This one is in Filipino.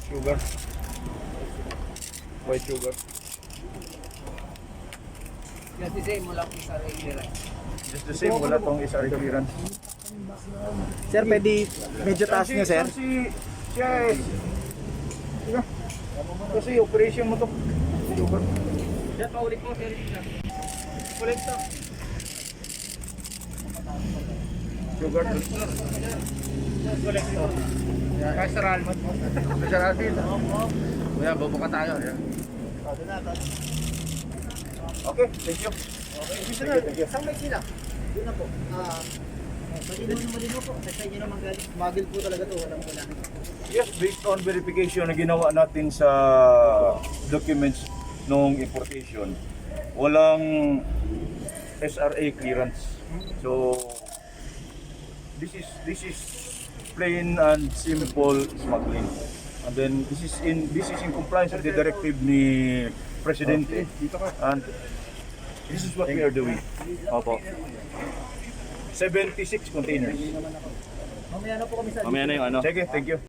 Sugar. White sugar. Kasi same mo lang isa rin clearance. Just the same, wala tong SRA clearance. Sir, pwede medyo taas niyo, sir. Siya eh. Diba? Kasi operation mo to. Sugar. Yan, paulit mo, sir. Ulit to. Sugar. Ulit to. Kasaral mo. Kasaral din. Kuya, bubuka tayo. Okay, thank you. Thank you. Saan may sila? Doon na po. Malino po. Sa inyo naman galing. Magil po talaga to. Walang wala. Yes, based on verification na ginawa natin sa documents nung importation, walang SRA clearance. So this is plain and simple smuggling. And then this is in compliance with the directive ni Presidente. And this is what we are doing. Opo. 76 containers. Mamaya na po kami sa Mamaya na yung ano. Sige, thank you.